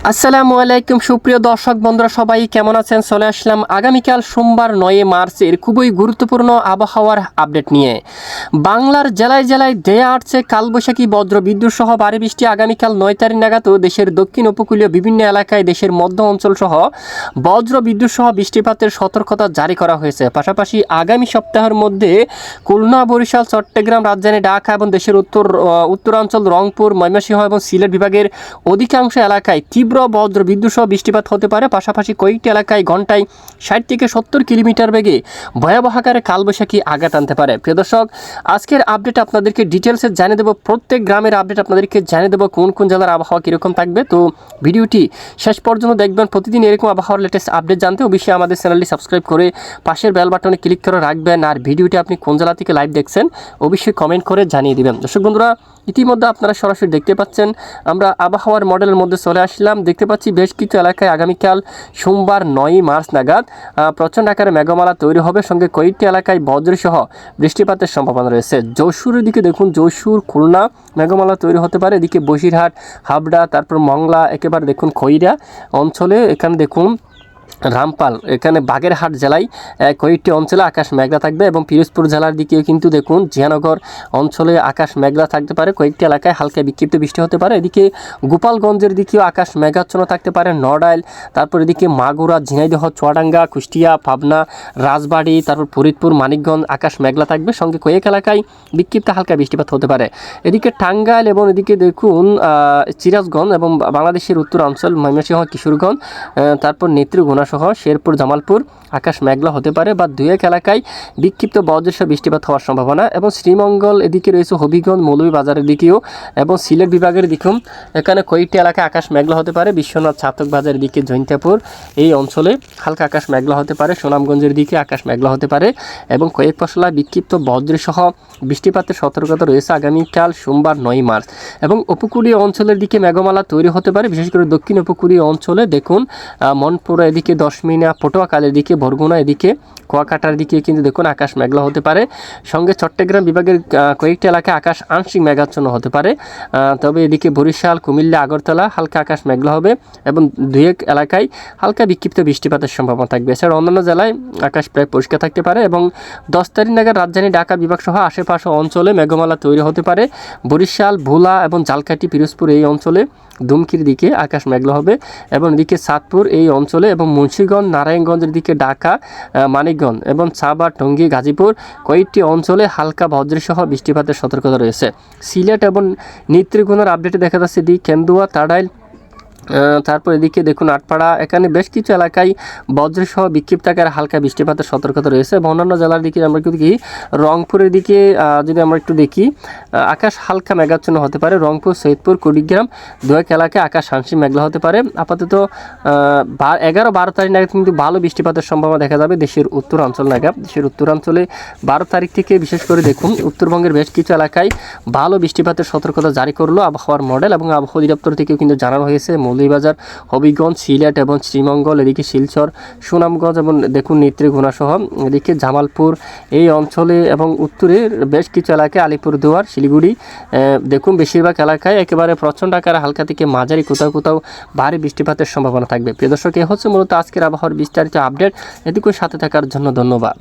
আসসালামু আলাইকুম সুপ্রিয় দর্শক বন্ধুরা, সবাই কেমন আছেন? চলে আসলাম আগামীকাল সোমবার 9 মার্চের খুবই গুরুত্বপূর্ণ আবহাওয়ার আপডেট নিয়ে। বাংলার জেলায় জেলায় ধেয়ে আসছে কালবৈশাখী বজ্র বিদ্যুৎ সহ ভারী বৃষ্টি। আগামীকাল 9 তারিখ নাগাদও দেশের দক্ষিণ উপকূলীয় বিভিন্ন এলাকায়, দেশের মধ্য অঞ্চল সহ বজ্র বিদ্যুৎ সহ বৃষ্টিপাতের সতর্কতা জারি করা হয়েছে। পাশাপাশি আগামী সপ্তাহের মধ্যে খুলনা, বরিশাল, চট্টগ্রাম, রাজধানী ঢাকা এবং দেশের উত্তরাঞ্চল, রংপুর, ময়মনসিংহ এবং সিলেট বিভাগের অধিকাংশ এলাকায় তীব্র বজ্র বিদ্যুৎ সহ বৃষ্টিপাত হতে পারে। পাশাপাশি কয়েকটি এলাকায় ঘন্টায় 60 থেকে 70 কিলোমিটার বেগে ভয়াবহ আকারে কালবৈশাখী আঘাত আনতে পারে। প্রিয় দর্শক, আজকের আপডেট আপনাদেরকে ডিটেলসে জানিয়ে দেবো। প্রত্যেক গ্রামের আপডেট আপনাদেরকে জানিয়ে দেবো কোন কোন জেলার আবহাওয়া কীরকম থাকবে। তো ভিডিওটি শেষ পর্যন্ত দেখবেন। প্রতিদিন এরকম আবহাওয়ার লেটেস্ট আপডেট জানতে অবশ্যই আমাদের চ্যানেলটি সাবস্ক্রাইব করে পাশের বেল বাটনে ক্লিক করে রাখবেন। আর ভিডিওটি আপনি কোন জেলা থেকে লাইভ দেখছেন অবশ্যই কমেন্ট করে জানিয়ে দেবেন। দর্শক বন্ধুরা, ইতিমধ্যে আপনারা সরাসরি দেখতে পাচ্ছেন আমরা আবহাওয়ার মডেলের মধ্যে চলে আসলাম। দেখতে পাচ্ছি বেশ কিছু এলাকায় আগামীকাল সোমবার 9 মার্চ নাগাদ প্রচণ্ড আকারে মেঘমালা তৈরি হবে, সঙ্গে কয়েকটি এলাকায় বজ্রসহ বৃষ্টিপাতের সম্ভাবনা রয়েছে। যশোরের দিকে দেখুন, যশোর, খুলনা মেঘমালা তৈরি হতে পারে। এদিকে বসিরহাট, হাবড়া, তারপর মংলা, একেবারে দেখুন খৈরা অঞ্চলে, এখানে দেখুন রামপাল, এখানে বাগেরহাট জেলায় কয়েকটি অঞ্চলে আকাশ মেঘলা থাকবে এবং পিরোজপুর জেলার দিকেও কিন্তু দেখুন জিয়ানগর অঞ্চলে আকাশ মেঘলা থাকতে পারে। কয়েকটি এলাকায় হালকা বিক্ষিপ্ত বৃষ্টি হতে পারে। এদিকে গোপালগঞ্জের দিকেও আকাশ মেঘাচ্ছন্ন থাকতে পারে। নড়াইল, তারপর এদিকে মাগুরা, ঝিনাইদহ, চুয়াডাঙ্গা, কুষ্টিয়া, পাবনা, রাজবাড়ী, তারপর ফরিদপুর, মানিকগঞ্জ আকাশ মেঘলা থাকবে, সঙ্গে কয়েক এলাকায় বিক্ষিপ্ত হালকা বৃষ্টিপাত হতে পারে। এদিকে টাঙ্গাইল এবং এদিকে দেখুন সিরাজগঞ্জ এবং বাংলাদেশের উত্তরাঞ্চল, ময়মনসিংহ, কিশোরগঞ্জ, তারপর নেত্রকোনা সহ শেরপুর, জামালপুর আকাশ মেঘলা হতে পারে বা দুই এক এলাকায় বিক্ষিপ্ত বজ্রসহ বৃষ্টিপাত হওয়ার সম্ভাবনা। এবং শ্রীমঙ্গল এদিকে রয়েছে হবিগঞ্জ, মৌলভীবাজারের দিকেও এবং সিলেট বিভাগের দিকেও এখানে কয়েকটি এলাকায় আকাশ মেঘলা হতে পারে। বিশ্বনাথ, ছাতক বাজারের দিকে, জৈন্তাপুর এই অঞ্চলে হালকা আকাশ মেঘলা হতে পারে। সুনামগঞ্জের দিকে আকাশ মেঘলা হতে পারে এবং কয়েক পশলায় বিক্ষিপ্ত বজ্রসহ বৃষ্টিপাতের সতর্কতা রয়েছে আগামীকাল সোমবার 9 মার্চ। এবং উপকূলীয় অঞ্চলের দিকে মেঘমালা তৈরি হতে পারে, বিশেষ করে দক্ষিণ উপকূলীয় অঞ্চলে দেখুন মনপুরা এদিকে, দশমিনা, পটুয়াখালীর দিকে, বরগুনা এদিকে, কুয়াকাটার দিকে কিন্তু দেখুন আকাশ মেঘলা হতে পারে। সঙ্গে চট্টগ্রাম বিভাগের কয়েকটি এলাকায় আকাশ আংশিক মেঘাচ্ছন্ন হতে পারে। তবে এদিকে বরিশাল, কুমিল্লা, আগরতলা হালকা আকাশ মেঘলা হবে এবং দুই এক এলাকায় হালকা বিক্ষিপ্ত বৃষ্টিপাতের সম্ভাবনা থাকবে। এছাড়া অন্যান্য জেলায় আকাশ প্রায় পরিষ্কার থাকতে পারে। এবং 10 তারিখ নাগাদ রাজধানী ঢাকা বিভাগ সহ আশেপাশে অঞ্চলে মেঘমালা তৈরি হতে পারে। বরিশাল, ভোলা এবং ঝালকাঠি, পিরোজপুর এই অঞ্চলে, দুমকির দিকে আকাশ মেঘলা হবে এবং এদিকে চাঁদপুর এই অঞ্চলে এবং মুন্সিগঞ্জ, নারায়ণগঞ্জের দিকে, ঢাকা, মানিকগঞ্জ এবং সাভার, টঙ্গী, গাজীপুর কয়েকটি অঞ্চলে হালকা বজ্রসহ বৃষ্টিপাতের সতর্কতা রয়েছে। সিলেট এবং নেত্রকোনার আপডেটে দেখা যাচ্ছে কেন্দুয়া, তাড়াইল, তারপর এদিকে দেখুন আটপাড়া, এখানে বেশ কিছু এলাকায় বজ্রসহ বিক্ষিপ্ত আকারে হালকা বৃষ্টিপাতের সতর্কতা রয়েছে। এবং অন্যান্য জেলার দিকে আমরা একটু দেখি, রংপুরের দিকে যদি আমরা একটু দেখি আকাশ হালকা মেঘাচ্ছন্ন হতে পারে। রংপুর, সৈয়দপুর, কুড়িগ্রাম দু এক এলাকায় আকাশ আংশিক মেঘলা হতে পারে। আপাতত 11-12 তারিখ নাগাদ কিন্তু ভালো বৃষ্টিপাতের সম্ভাবনা দেখা যাবে দেশের উত্তরাঞ্চল নাগাদ। দেশের উত্তরাঞ্চলে 12 তারিখ থেকে বিশেষ করে দেখুন উত্তরবঙ্গের বেশ কিছু এলাকায় ভালো বৃষ্টিপাতের সতর্কতা জারি করলো আবহাওয়ার মডেল এবং আবহাওয়া অধিদপ্তর থেকেও কিন্তু জানানো হয়েছে। মৌলভীবাজার, হবিগঞ্জ, সিলেট এবং শ্রীমঙ্গল, এদিকে শিলচর, সুনামগঞ্জ এবং দেখুন নেত্রকোনা সহ এদিকে জামালপুর এই অঞ্চলে এবং উত্তরের বেশ কিছু এলাকায়, আলিপুরদুয়ার, শিলিগুড়ি দেখুন বেশিরভাগ এলাকায় একেবারে প্রচণ্ড আকারে হালকা থেকে মাঝারি, কোথাও কোথাও ভারী বৃষ্টিপাতের সম্ভাবনা থাকবে। প্রিয় দর্শক, এ হচ্ছে মূলত আজকের আবহাওয়ার বিস্তারিত আপডেট। এটুকুর সাথে থাকার জন্য ধন্যবাদ।